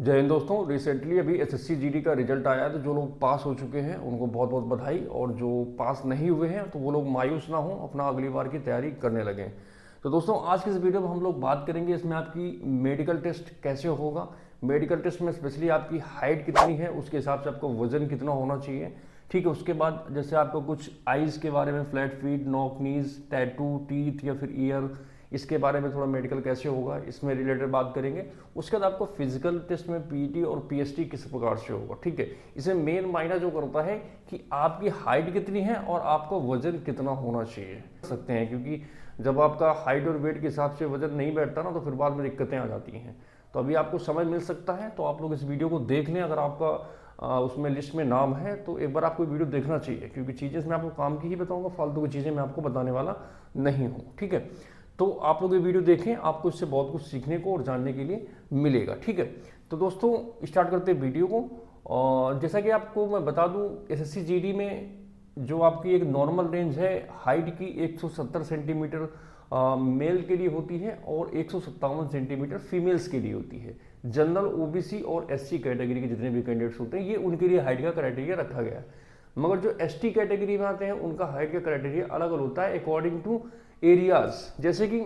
जय हिंद दोस्तों। रिसेंटली अभी एसएससी जीडी का रिजल्ट आया है, तो जो लोग पास हो चुके हैं उनको बहुत बहुत बधाई, और जो पास नहीं हुए हैं तो वो लोग मायूस ना हो, अपना अगली बार की तैयारी करने लगें। तो दोस्तों आज की इस वीडियो में हम लोग बात करेंगे इसमें आपकी मेडिकल टेस्ट कैसे होगा। मेडिकल टेस्ट में स्पेशली आपकी हाइट कितनी है, उसके हिसाब से आपको वजन कितना होना चाहिए। ठीक है, उसके बाद जैसे आपको कुछ आइज़ के बारे में, फ्लैट फीट, नॉक नीज, टैटू, टीथ या फिर ईयर, इसके बारे में थोड़ा मेडिकल कैसे होगा इसमें रिलेटेड बात करेंगे। उसके बाद आपको फिजिकल टेस्ट में पीटी और पीएसटी किस प्रकार से होगा। ठीक है, इसमें मेन मायना जो करता है कि आपकी हाइट कितनी है और आपका वजन कितना होना चाहिए सकते हैं, क्योंकि जब आपका हाइट और वेट के हिसाब से वजन नहीं बैठता ना तो फिर बाद में दिक्कतें आ जाती हैं। तो अभी आपको समय मिल सकता है तो आप लोग इस वीडियो को देख लें। अगर आपका उसमें लिस्ट में नाम है तो एक बार आपको वीडियो देखना चाहिए, क्योंकि चीज़ें मैं आपको काम की ही बताऊंगा, फालतू की चीज़ें मैं आपको बताने वाला नहीं हूँ। ठीक है, तो आप लोग ये वीडियो देखें, आपको इससे बहुत कुछ सीखने को और जानने के लिए मिलेगा। ठीक है, तो दोस्तों स्टार्ट करते हैं वीडियो को। और जैसा कि आपको मैं बता दूं, एसएससी जीडी में जो आपकी एक नॉर्मल रेंज है हाइट की 170 सेंटीमीटर मेल के लिए होती है और 157 सेंटीमीटर फीमेल्स के लिए होती है। जनरल, ओबीसी और एससी कैटेगरी के जितने भी कैंडिडेट्स होते हैं ये उनके लिए हाइट का क्राइटेरिया रखा गया है। मगर जो एसटी कैटेगरी में आते हैं उनका हाइट का क्राइटेरिया अलग अलग होता है अकॉर्डिंग टू एरियाज। जैसे कि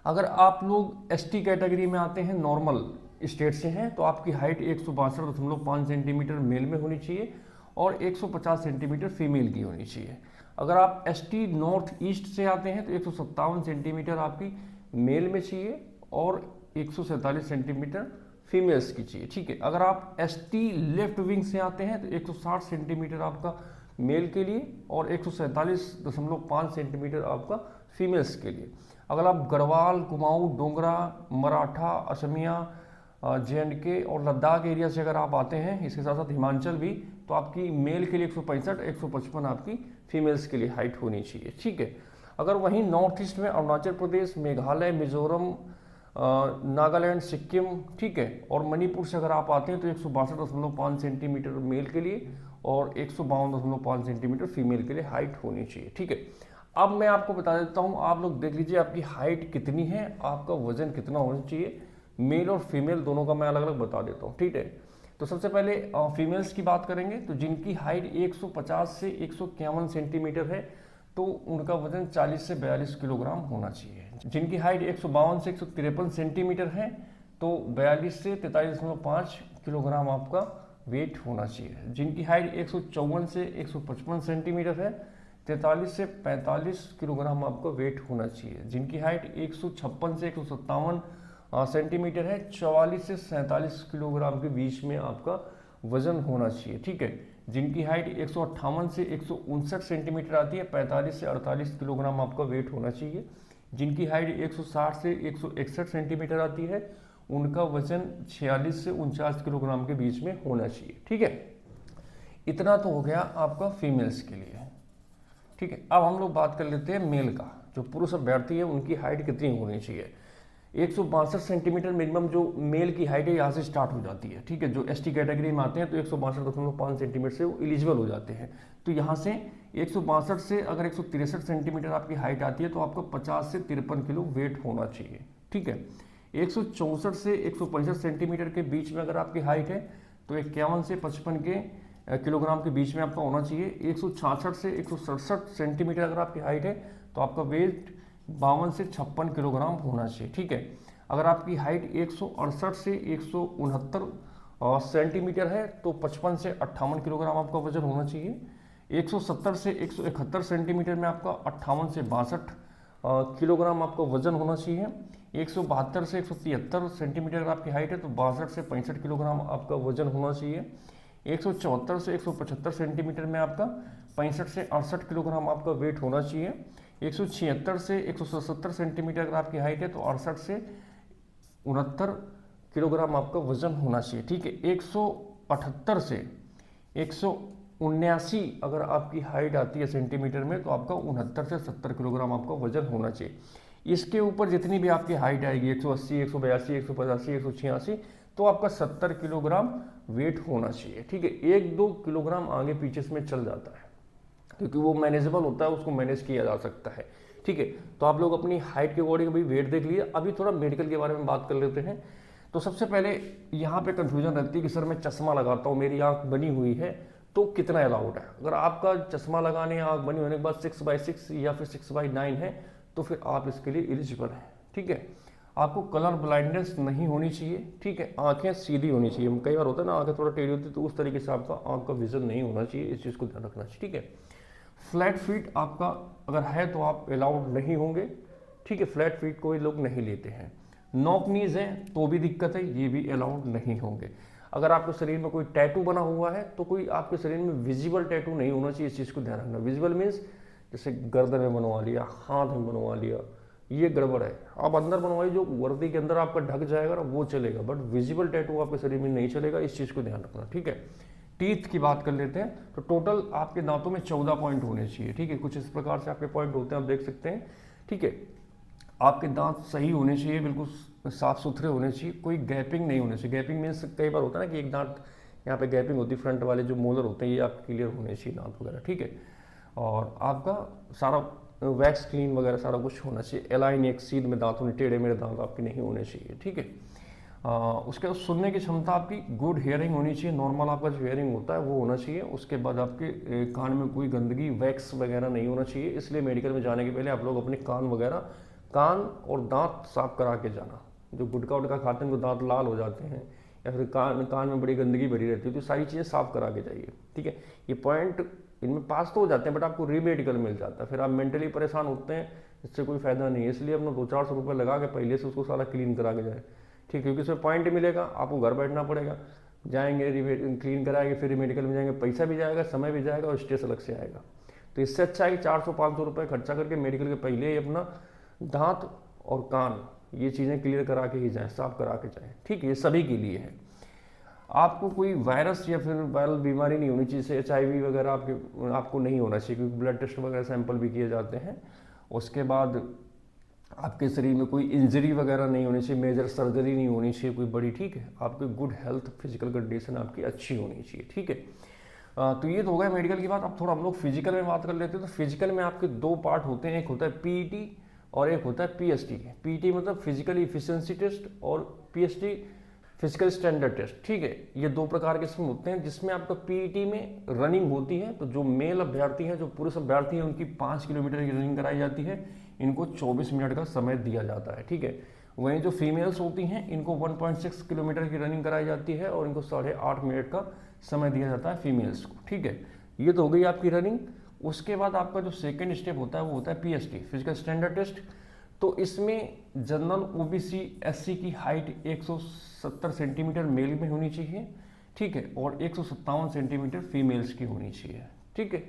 अगर आप लोग एसटी कैटेगरी में आते हैं, नॉर्मल स्टेट से हैं, तो आपकी हाइट 162.5 सेंटीमीटर मेल में होनी चाहिए और 150 सेंटीमीटर फीमेल की होनी चाहिए। अगर आप एसटी नॉर्थ ईस्ट से आते हैं तो 157 सेंटीमीटर आपकी मेल में चाहिए और 147 सेंटीमीटर फीमेल्स की चाहिए। ठीक है, अगर आप एसटी लेफ्ट विंग से आते हैं तो 160 सेंटीमीटर आपका मेल के लिए और 147.5 सेंटीमीटर आपका फीमेल्स के लिए। अगर आप गढ़वाल, कुमाऊं, डोगरा, मराठा, असमिया, JNK और लद्दाख एरिया से अगर आप आते हैं, इसके साथ साथ हिमाचल भी, तो आपकी मेल के लिए 165, 155 आपकी फीमेल्स के लिए हाइट होनी चाहिए। ठीक है, अगर वहीं नॉर्थ ईस्ट में अरुणाचल प्रदेश, मेघालय, मिजोरम, नागालैंड, सिक्किम, ठीक है, और मणिपुर से अगर आप आते हैं तो 162.5 सेंटीमीटर मेल के लिए और 152.5 सेंटीमीटर फीमेल के लिए हाइट होनी चाहिए। ठीक है, अब मैं आपको बता देता हूं, आप लोग देख लीजिए आपकी हाइट कितनी है, आपका वजन कितना होना चाहिए। मेल और फीमेल दोनों का मैं अलग अलग बता देता हूं। ठीक है, तो सबसे पहले फीमेल्स की बात करेंगे, तो जिनकी हाइट 150 से 151 सेंटीमीटर है तो उनका वजन 40 से 42 किलोग्राम होना चाहिए। जिनकी हाइट 152 से 153 सेंटीमीटर है तो 42 से 43.5 किलोग्राम आपका वेट होना चाहिए। जिनकी हाइट 154 से 155 सेंटीमीटर है 43 से 45 किलोग्राम आपका वेट होना चाहिए। जिनकी हाइट 156 से 157 सेंटीमीटर है 44 से 47 किलोग्राम के बीच में आपका वजन होना चाहिए। ठीक है, जिनकी हाइट 158 से 159 सेंटीमीटर आती है 45 से 48 किलोग्राम आपका वेट होना चाहिए। जिनकी हाइट 160 से 161 सेंटीमीटर आती है उनका वजन 46 से 49 किलोग्राम के बीच में होना चाहिए। ठीक है, इतना तो हो गया आपका फीमेल्स के लिए। ठीक है, अब हम लोग बात कर लेते हैं मेल का। जो पुरुष अभ्यर्थी है उनकी हाइट कितनी होनी चाहिए। 162 सेंटीमीटर मिनिमम जो मेल की हाइट है यहाँ से स्टार्ट हो जाती है। ठीक है, जो एसटी कैटेगरी में आते हैं तो 162.5 सेंटीमीटर से वो एलिजिबल हो जाते हैं। तो यहाँ से 162 से अगर 163 सेंटीमीटर आपकी हाइट आती है तो आपको 50 से 53 किलो वेट होना चाहिए। ठीक है, 164 से 165 सेंटीमीटर के बीच में अगर आपकी हाइट है तो 51 से 55 के किलोग्राम के बीच में आपका होना चाहिए। 166 से 167 सेंटीमीटर अगर आपकी हाइट है तो आपका वेट 52 से 56 किलोग्राम होना चाहिए। ठीक है, अगर आपकी हाइट 168 से 169 सेंटीमीटर है तो 55 से 58 किलोग्राम आपका वजन होना चाहिए। 170 से 171 सेंटीमीटर में आपका 58 से 62 किलोग्राम आपका वजन होना चाहिए। 172 से 173 सेंटीमीटर अगर आपकी हाइट है तो 62 से 65 किलोग्राम आपका वजन होना चाहिए। 174 से 175 सेंटीमीटर में आपका 65 से 68 किलोग्राम आपका वेट होना चाहिए। 176 से 177 सेंटीमीटर अगर आपकी हाइट है तो 68 से 69 किलोग्राम आपका वजन होना चाहिए। ठीक है, 178 से 179 अगर आपकी हाइट आती है सेंटीमीटर में तो आपका 69 से 70 किलोग्राम आपका वजन होना चाहिए। इसके ऊपर जितनी भी आपकी हाइट आएगी 180, 182, 185, 186 तो आपका 70 किलोग्राम वेट होना चाहिए। ठीक है, 1-2 किलोग्राम आगे पीछे इसमें चल जाता है क्योंकि वो मैनेजेबल होता है, उसको मैनेज किया जा सकता है। ठीक है, तो आप लोग अपनी हाइट के अकॉर्डिंग अभी वेट देख लिए। अभी थोड़ा मेडिकल के बारे में बात कर लेते हैं। तो सबसे पहले यहाँ पे कंफ्यूजन रहती है कि सर मैं चश्मा लगाता हूँ, मेरी आंख बनी हुई है, तो कितना अलाउड है। अगर आपका चश्मा लगाने आंख बनी होने के बाद 6/6 या फिर 6/9 है तो फिर आप इसके लिए एलिजिबल हैं। ठीक है, आपको कलर ब्लाइंडनेस नहीं होनी चाहिए। ठीक है, आंखें सीधी होनी चाहिए। कई बार होता है ना आंखें थोड़ा टेढ़ी होती है, तो उस तरीके से आपका आंख का विजन नहीं होना चाहिए, इस चीज़ को ध्यान रखना चाहिए। ठीक है, फ्लैट फीट आपका अगर है तो आप अलाउड नहीं होंगे। ठीक है, फ्लैट फीट कोई लोग नहीं लेते हैं। नॉक नीज है तो भी दिक्कत है, ये भी अलाउड नहीं होंगे। अगर आपके शरीर में कोई टैटू बना हुआ है तो कोई आपके शरीर में विजिबल टैटू नहीं होना चाहिए, इस चीज़ को ध्यान रखना। विजिबल मीन्स जैसे गर्दन में बनवा लिया, हाथ में बनवा लिया, ये गड़बड़ है। आप अंदर बनवाइए, जो वर्दी के अंदर आपका ढक जाएगा ना वो चलेगा, बट विजिबल टैटू आपके शरीर में नहीं चलेगा, इस चीज़ को ध्यान रखना। ठीक है, टीथ की बात कर लेते हैं तो टोटल आपके दांतों में 14 पॉइंट होने चाहिए। ठीक है, कुछ इस प्रकार से आपके पॉइंट होते हैं, आप देख सकते हैं। ठीक है, आपके दांत सही होने चाहिए, बिल्कुल साफ सुथरे होने चाहिए, कोई गैपिंग नहीं होने चाहिए। गैपिंग मीन्स कई बार होता है ना कि एक दांत यहाँ पे गैपिंग होती है, फ्रंट वाले जो मोलर होते हैं ये आपके क्लियर होने चाहिए दांत वगैरह। ठीक है, और आपका सारा वैक्स क्लीन वगैरह सारा कुछ होना चाहिए। एलाइन एक सीध में दांत होने, टेढ़े मेरे दांत आपके नहीं होने चाहिए। ठीक है, उसके बाद सुनने की क्षमता आपकी गुड हियरिंग होनी चाहिए, नॉर्मल आपका जो हियरिंग होता है वो होना चाहिए। उसके बाद आपके कान में कोई गंदगी वैक्स वगैरह नहीं होना चाहिए, इसलिए मेडिकल में जाने के पहले आप लोग अपने कान और दांत साफ करा के जाना। जो गुटखा उटखा खाते हैं उनको दांत लाल हो जाते हैं, या फिर कान में बड़ी गंदगी भरी रहती है, तो सारी चीज़ें साफ करा के जाइए। ठीक है, ये पॉइंट इनमें पास तो हो जाते हैं बट आपको रीमेडिकल मिल जाता है, फिर आप मेंटली परेशान होते हैं, इससे कोई फायदा नहीं है। इसलिए अपना 200-400 रुपये लगा के पहले से उसको सारा क्लीन करा के जाए। ठीक है, क्योंकि उसमें पॉइंट मिलेगा, आपको घर बैठना पड़ेगा, जाएंगे क्लीन कराएंगे, फिर मेडिकल में जाएंगे, पैसा भी जाएगा, समय भी जाएगा और स्ट्रेस अलग से आएगा। तो इससे अच्छा है कि 400-500 रुपये खर्चा करके मेडिकल के पहले ही अपना दांत और कान ये चीज़ें क्लियर करा के ही जाएं, साफ करा के जाएं। ठीक है, ये सभी के लिए है। आपको कोई वायरस या फिर वायरल बीमारी नहीं होनी चाहिए, HIV वगैरह आपको नहीं होना चाहिए, क्योंकि ब्लड टेस्ट वगैरह सैंपल भी किए जाते हैं। उसके बाद आपके शरीर में कोई इंजरी वगैरह नहीं होनी चाहिए, मेजर सर्जरी नहीं होनी चाहिए कोई बड़ी। ठीक है, आपकी गुड हेल्थ, फिजिकल कंडीशन आपकी अच्छी होनी चाहिए। ठीक है, तो ये तो हो गया मेडिकल की बात। अब थोड़ा हम लोग फिजिकल में बात कर लेते हैं। तो फिजिकल में आपके 2 पार्ट होते हैं, एक होता है PET और एक होता है PST। PET मतलब फिजिकल इफिशिएंसी टेस्ट और PST फिजिकल स्टैंडर्ड टेस्ट। ठीक है, ये 2 प्रकार के इसमें होते हैं, जिसमें आपका PET में रनिंग होती है। तो जो मेल अभ्यर्थी हैं, जो पुरुष अभ्यर्थी हैं, उनकी 5 किलोमीटर की रनिंग कराई जाती है, इनको 24 मिनट का समय दिया जाता है। ठीक है, वहीं जो फीमेल्स होती हैं इनको 1.6 किलोमीटर की रनिंग कराई जाती है और इनको 8.5 मिनट का समय दिया जाता है फीमेल्स को। ठीक है, ये तो हो गई आपकी रनिंग। उसके बाद आपका जो सेकेंड स्टेप होता है वो होता है PST फिजिकल स्टैंडर्ड टेस्ट। तो इसमें जनरल OBC SC की हाइट 170 सेंटीमीटर मेल में होनी चाहिए। ठीक है, और 157 सेंटीमीटर फीमेल्स की होनी चाहिए। ठीक है,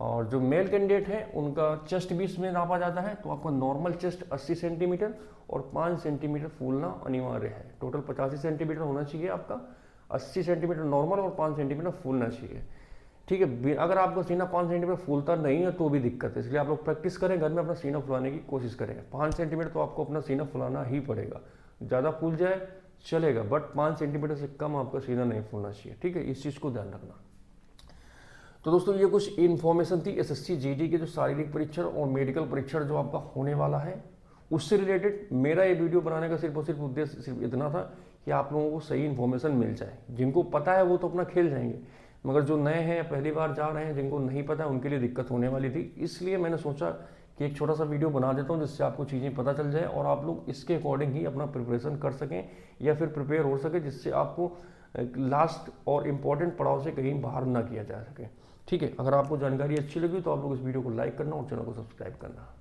और जो मेल कैंडिडेट है उनका चेस्ट भी इसमें नापा जाता है। तो आपका नॉर्मल चेस्ट 80 सेंटीमीटर और 5 सेंटीमीटर फूलना अनिवार्य है। टोटल 85 सेंटीमीटर होना चाहिए आपका, 80 सेंटीमीटर नॉर्मल और 5 सेंटीमीटर फूलना चाहिए। ठीक है, अगर आपका सीना 5 सेंटीमीटर फूलता नहीं है तो भी दिक्कत है, इसलिए आप लोग प्रैक्टिस करें, घर में अपना सीना फुलाने की कोशिश करें। 5 सेंटीमीटर तो आपको अपना सीना फुलाना ही पड़ेगा, ज़्यादा फूल जाए चलेगा बट 5 सेंटीमीटर से कम आपका सीना नहीं फूलना चाहिए। ठीक है, इस चीज़ को ध्यान रखना। तो दोस्तों ये कुछ इन्फॉर्मेशन थी SSC GD के जो शारीरिक परीक्षण और मेडिकल परीक्षण जो आपका होने वाला है उससे रिलेटेड। मेरा ये वीडियो बनाने का सिर्फ और सिर्फ उद्देश्य सिर्फ इतना था कि आप लोगों को सही इन्फॉर्मेशन मिल जाए। जिनको पता है वो तो अपना खेल जाएंगे, मगर जो नए हैं, पहली बार जा रहे हैं, जिनको नहीं पता है, उनके लिए दिक्कत होने वाली थी। इसलिए मैंने सोचा कि एक छोटा सा वीडियो बना देता हूँ जिससे आपको चीज़ें पता चल जाए और आप लोग इसके अकॉर्डिंग ही अपना प्रिपरेशन कर सकें या फिर प्रिपेयर हो सके, जिससे आपको लास्ट और इम्पॉर्टेंट पड़ाव से कहीं बाहर ना किया जा सके। ठीक है, अगर आपको जानकारी अच्छी लगी तो आप लोग इस वीडियो को लाइक करना और चैनल को सब्सक्राइब करना।